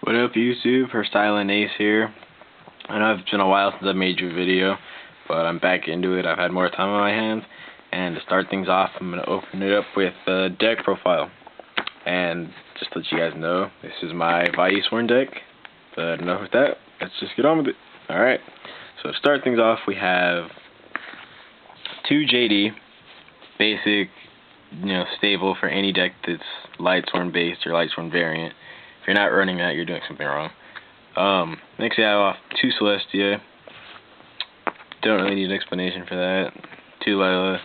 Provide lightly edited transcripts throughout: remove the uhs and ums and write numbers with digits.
What up YouTube, Silent Ace here. I know it's been a while since I made your video, but I'm back into it. I've had more time on my hands, and to start things off, I'm going to open it up with the deck profile. And just to let you guys know, this is my Vayusworn deck, but enough with that, let's just get on with it. Alright, so to start things off, we have 2 JD, basic, stable for any deck that's Lightsworn based or Lightsworn variant. If you're not running that, you're doing something wrong. Next we have off 2 Celestia. Don't really need an explanation for that. 2 Lyla.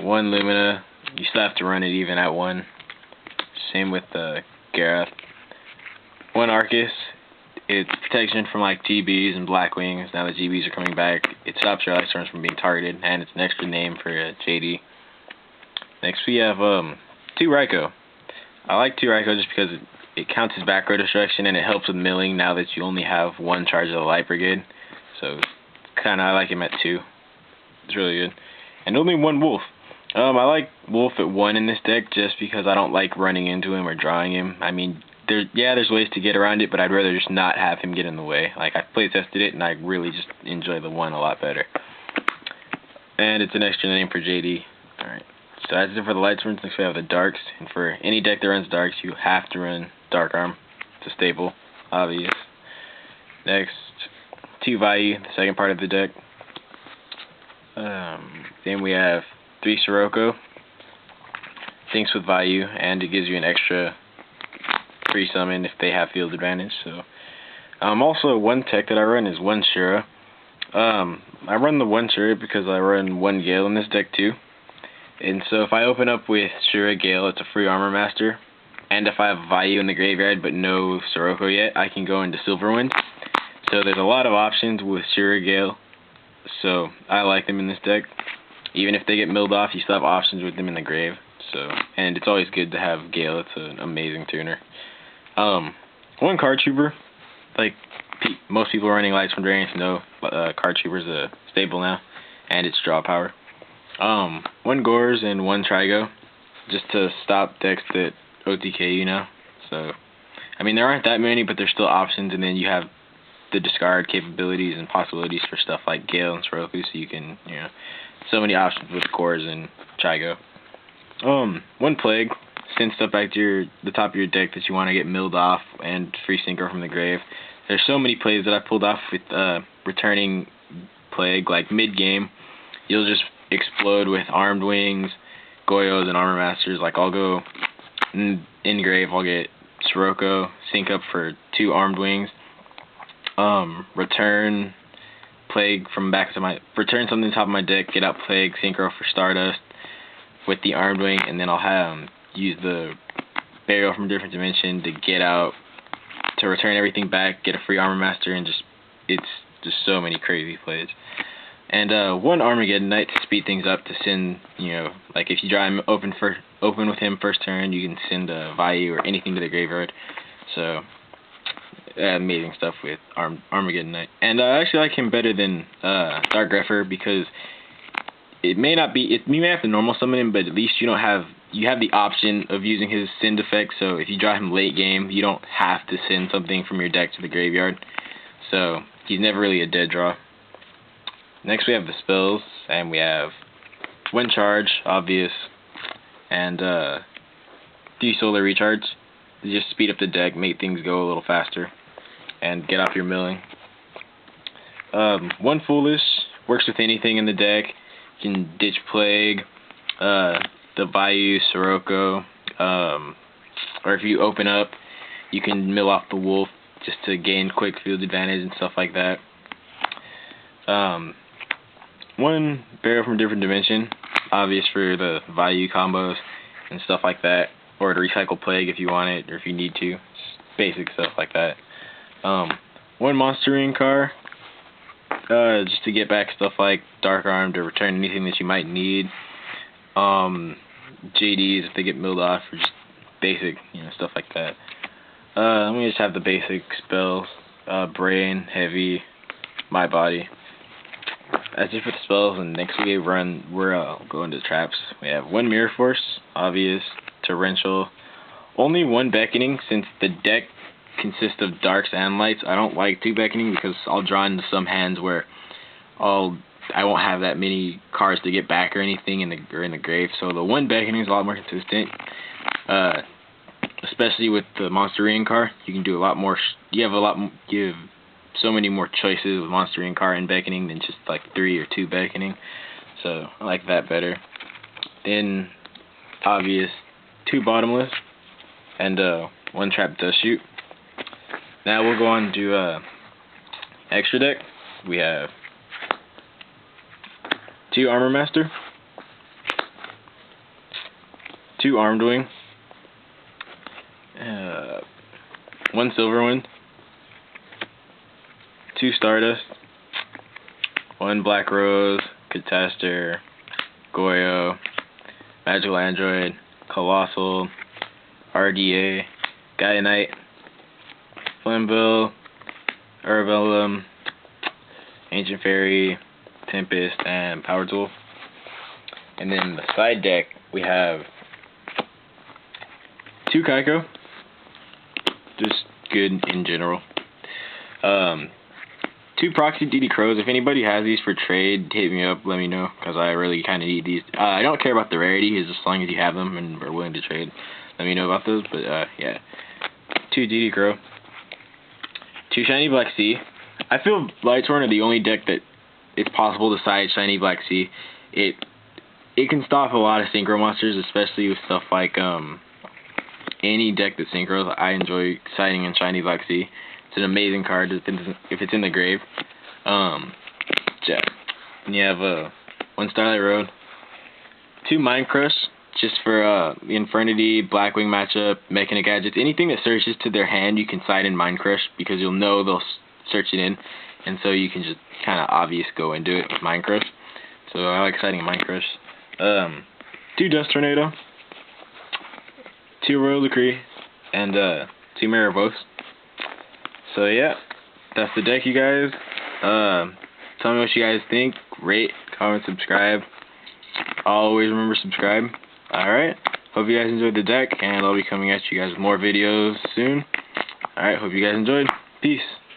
1 Lumina. You still have to run it even at 1. Same with the garoth. 1 Aurkus. It's protection from like GBs and black wings. Now that GBs are coming back, it stops your Lightsworns from being targeted, and it's an extra name for JD. Next we have 2 Ryko. I like 2 Ryko just because it counts as back row destruction and it helps with milling now that you only have 1 charge of the light brigade. So I like him at 2. It's really good. And only 1 wulf. I like wulf at 1 in this deck just because I don't like running into him or drawing him. I mean, there's ways to get around it, but I'd rather just not have him get in the way. Like, I play tested it and I really just enjoy the 1 a lot better. And it's an extra name for JD. Alright. So that's it for the Lightsworns. Next we have the darks, and for any deck that runs darks, you have to run dark arm. It's a staple, obvious. Next, 2 Vayu, the second part of the deck. Then we have 3 sirocco. Syncs with Vayu, and it gives you an extra free summon if they have field advantage. So, also 1 tech that I run is 1 shura. I run the 1 shura because I run 1 gale in this deck too. And so if I open up with shura gale, it's a free armor master. And if I have Vayu in the graveyard but no sirocco yet, I can go into Silverwind. So there's a lot of options with shura gale. So I like them in this deck. Even if they get milled off, you still have options with them in the grave. So, and it's always good to have gale. It's an amazing tuner. 1 card trooper. Like most people running Lightsworn variants know, card trooper is a staple now, and it's draw power. 1 gorz and 1 trago, just to stop decks that OTK you now. So, I mean, there aren't that many, but there's still options, and then you have the discard capabilities and possibilities for stuff like gale and sirocco, so you can, so many options with gorz and trago. 1 plague, send stuff back to the top of your deck that you want to get milled off, and free synchro from the grave. There's so many plays that I pulled off with returning plague, like mid-game. You'll just explode with armed wings, goyos, and armor masters. Like, I'll go in grave, I'll get sirocco, sync up for 2 armed wings, return plague from back to return something to the top of my deck, get out plague, synchro for stardust with the armed wing, and then I'll use the burial from a different dimension to get out, to return everything back, get a free armor master, and it's just so many crazy plays. And 1 Armageddon Knight to speed things up, to send, like if you draw him open with him first turn, you can send a Vayu or anything to the graveyard. So, amazing stuff with Armageddon Knight. And I actually like him better than Dark Grepher because you may have to normal summon him, but at least you have the option of using his send effect. So if you draw him late game, you don't have to send something from your deck to the graveyard. So he's never really a dead draw. Next we have the spells, and we have 1 charge, obvious, and 3 solar recharge to just speed up the deck, make things go a little faster, and get off your milling. 1 foolish, works with anything in the deck. You can ditch plague, the Vayu, sirocco, or if you open up, you can mill off the wulf just to gain quick field advantage and stuff like that. 1 burial from a different dimension, obvious for the Vayu combos and stuff like that, or to recycle plague if you want it, or if you need to, just basic stuff like that. 1 monster reincar, just to get back stuff like dark arm, to return anything that you might need. JDs if they get milled off, or just basic, stuff like that. Let me just have the basic spells, brain, heavy, my body. That's it for the spells, and next we're going to the traps. We have 1 Mirror Force, obvious, torrential, only one beckoning, since the deck consists of darks and lights. I don't like 2 beckoning because I'll draw into some hands where I won't have that many cards to get back or anything in the grave. So the 1 beckoning is a lot more consistent. Especially with the monster reincarn, you can do a lot more. You have so many more choices with monster reincarn and beckoning than just like 3 or 2 beckoning. So I like that better. Then obvious 2 bottomless and 1 trap dustshoot. Now we'll go on to extra deck. We have 2 armor master, 2 armed wing, 1 silver one, 2 stardust, 1 black rose, catastor, goyo, magical android, colossal, RDA, guy knight, flambill, Urvelum, ancient fairy, tempest, and power tool. And then the side deck we have 2 Kaiko, just good in general. 2 proxy DD crows. If anybody has these for trade, hit me up, let me know, because I really kind of need these. I don't care about the rarity, as long as you have them and are willing to trade, let me know about those. But yeah, 2 DD crow, 2 shiny black sea. I feel Vayusworn are the only deck that it's possible to side shiny black sea. It can stop a lot of synchro monsters, especially with stuff like any deck that synchros. I enjoy siding in shiny black sea. It's an amazing card if it's in the grave. Yeah. And you have 1 Starlight Road, 2 Mind Crush, just for the Infernity, Blackwing matchup, Mechanic Gadgets. Anything that searches to their hand, you can side in Mind Crush, because you'll know they'll search it in, and so you can just kind of obvious go and do it with Mind Crush. So I like siding Mind Crush. 2 Dust Tornado, 2 Royal Decree, and 2 Mirror Both. So yeah, that's the deck, you guys. Tell me what you guys think. Rate, comment, subscribe. Always remember subscribe. Alright, hope you guys enjoyed the deck, and I'll be coming at you guys with more videos soon. Alright, hope you guys enjoyed. Peace.